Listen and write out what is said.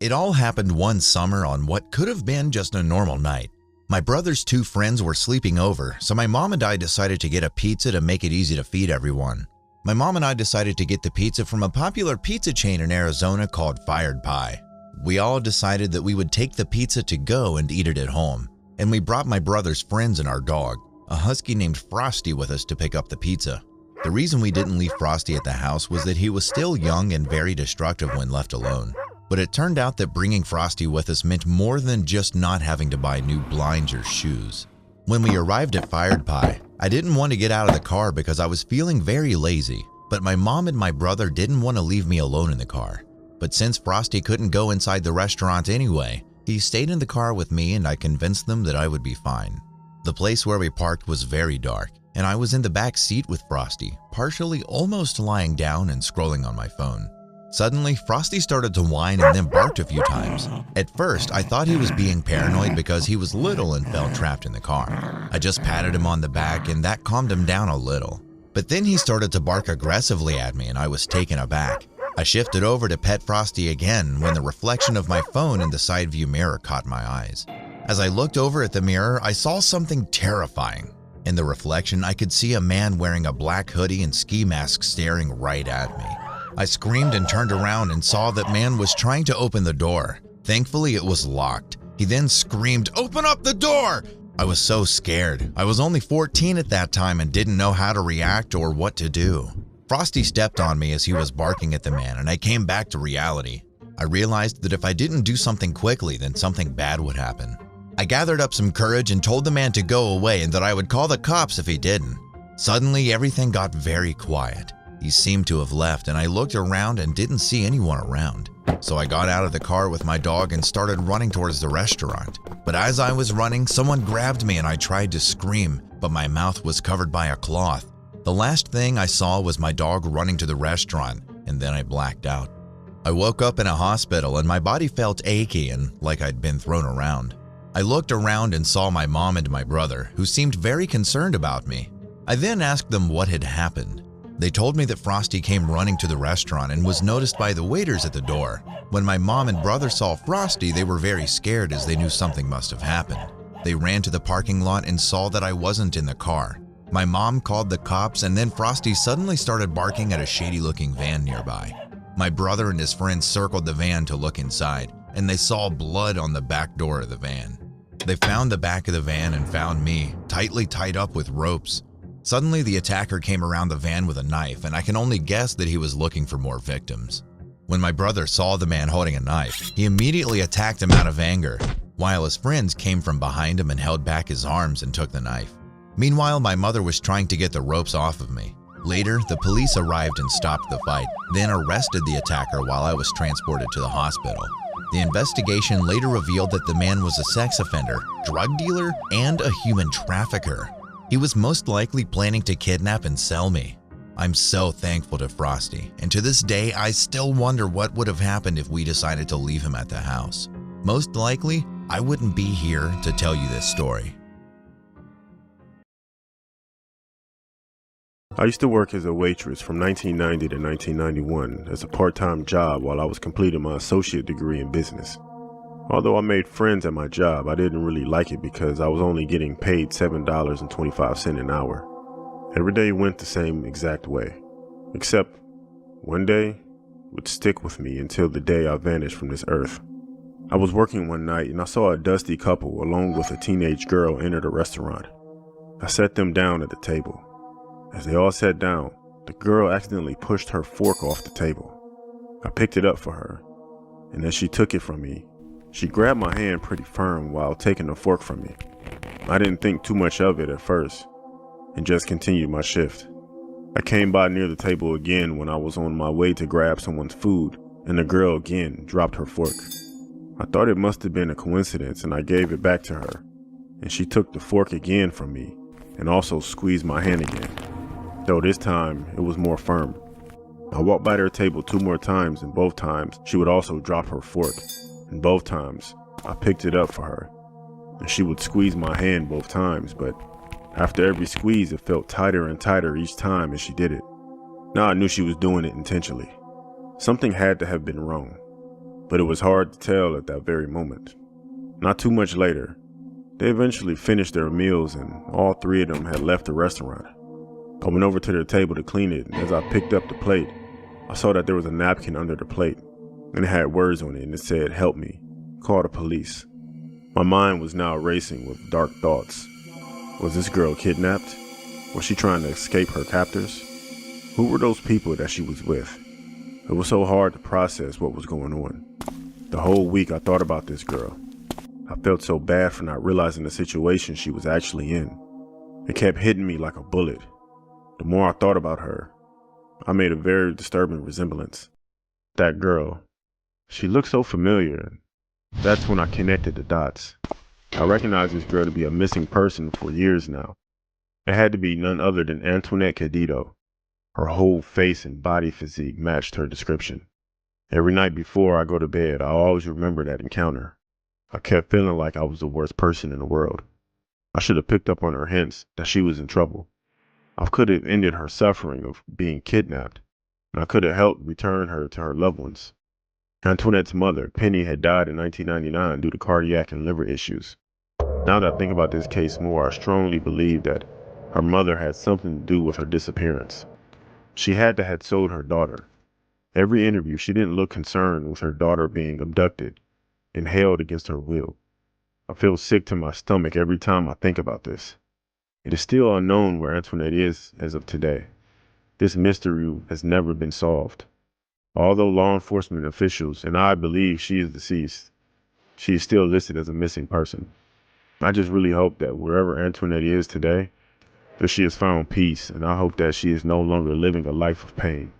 It all happened one summer on what could have been just a normal night. My brother's two friends were sleeping over, so my mom and I decided to get a pizza to make it easy to feed everyone. My mom and I decided to get the pizza from a popular pizza chain in Arizona called Fired Pie. We all decided that we would take the pizza to go and eat it at home, and we brought my brother's friends and our dog, a husky named Frosty, with us to pick up the pizza. The reason we didn't leave Frosty at the house was that he was still young and very destructive when left alone. But it turned out that bringing Frosty with us meant more than just not having to buy new blinds or shoes. When we arrived at Fired Pie, I didn't want to get out of the car because I was feeling very lazy, but my mom and my brother didn't want to leave me alone in the car. But since Frosty couldn't go inside the restaurant anyway, he stayed in the car with me and I convinced them that I would be fine. The place where we parked was very dark, and I was in the back seat with Frosty, partially almost lying down and scrolling on my phone. Suddenly, Frosty started to whine and then barked a few times. At first, I thought he was being paranoid because he was little and felt trapped in the car. I just patted him on the back and that calmed him down a little. But then he started to bark aggressively at me and I was taken aback. I shifted over to pet Frosty again when the reflection of my phone in the side view mirror caught my eyes. As I looked over at the mirror, I saw something terrifying. In the reflection, I could see a man wearing a black hoodie and ski mask staring right at me. I screamed and turned around and saw that man was trying to open the door. Thankfully, it was locked. He then screamed, "Open up the door!" I was so scared. I was only 14 at that time and didn't know how to react or what to do. Frosty stepped on me as he was barking at the man and I came back to reality. I realized that if I didn't do something quickly, then something bad would happen. I gathered up some courage and told the man to go away and that I would call the cops if he didn't. Suddenly, everything got very quiet. He seemed to have left and I looked around and didn't see anyone around. So I got out of the car with my dog and started running towards the restaurant. But as I was running, someone grabbed me and I tried to scream, but my mouth was covered by a cloth. The last thing I saw was my dog running to the restaurant and then I blacked out. I woke up in a hospital and my body felt achy and like I'd been thrown around. I looked around and saw my mom and my brother, who seemed very concerned about me. I then asked them what had happened. They told me that Frosty came running to the restaurant and was noticed by the waiters at the door. When my mom and brother saw Frosty, they were very scared as they knew something must have happened. They ran to the parking lot and saw that I wasn't in the car. My mom called the cops and then Frosty suddenly started barking at a shady-looking van nearby. My brother and his friends circled the van to look inside, and they saw blood on the back door of the van. They found the back of the van and found me, tightly tied up with ropes. Suddenly, the attacker came around the van with a knife, and I can only guess that he was looking for more victims. When my brother saw the man holding a knife, he immediately attacked him out of anger, while his friends came from behind him and held back his arms and took the knife. Meanwhile, my mother was trying to get the ropes off of me. Later, the police arrived and stopped the fight, then arrested the attacker while I was transported to the hospital. The investigation later revealed that the man was a sex offender, drug dealer, and a human trafficker. He was most likely planning to kidnap and sell me. I'm so thankful to Frosty, and to this day, I still wonder what would have happened if we decided to leave him at the house. Most likely, I wouldn't be here to tell you this story. I used to work as a waitress from 1990 to 1991 as a part-time job while I was completing my associate degree in business. Although I made friends at my job, I didn't really like it because I was only getting paid $7.25 an hour. Every day went the same exact way, except one day would stick with me until the day I vanished from this earth. I was working one night and I saw a dusty couple along with a teenage girl enter the restaurant. I sat them down at the table. As they all sat down, the girl accidentally pushed her fork off the table. I picked it up for her, and as she took it from me, she grabbed my hand pretty firm while taking the fork from me. I didn't think too much of it at first, and just continued my shift. I came by near the table again when I was on my way to grab someone's food, and the girl again dropped her fork. I thought it must have been a coincidence, and I gave it back to her, and she took the fork again from me, and also squeezed my hand again. Though this time, it was more firm. I walked by their table 2 more times, and both times, she would also drop her fork. And both times, I picked it up for her. And she would squeeze my hand both times, but after every squeeze, it felt tighter and tighter each time as she did it. Now I knew she was doing it intentionally. Something had to have been wrong. but it was hard to tell at that very moment. Not too much later, they eventually finished their meals and all three of them had left the restaurant. I went over to their table to clean it, and as I picked up the plate, I saw that there was a napkin under the plate, and it had words on it, and it said, "Help me, call the police." My mind was now racing with dark thoughts. Was this girl kidnapped? Was she trying to escape her captors? Who were those people that she was with? It was so hard to process what was going on. The whole week I thought about this girl. I felt so bad for not realizing the situation she was actually in. It kept hitting me like a bullet. The more I thought about her, I made a very disturbing resemblance. That girl, she looked so familiar. That's when I connected the dots. I recognized this girl to be a missing person for years now. It had to be none other than Antoinette Cadito. Her whole face and body physique matched her description. Every night before I go to bed, I always remember that encounter. I kept feeling like I was the worst person in the world. I should have picked up on her hints that she was in trouble. I could have ended her suffering of being kidnapped, and I could have helped return her to her loved ones. Antoinette's mother, Penny, had died in 1999 due to cardiac and liver issues. Now that I think about this case more, I strongly believe that her mother had something to do with her disappearance. She had to have sold her daughter. Every interview, she didn't look concerned with her daughter being abducted and held against her will. I feel sick to my stomach every time I think about this. It is still unknown where Antoinette is as of today. This mystery has never been solved. Although law enforcement officials and I believe she is deceased, she is still listed as a missing person. I just really hope that wherever Antoinette is today, that she has found peace, and I hope that she is no longer living a life of pain.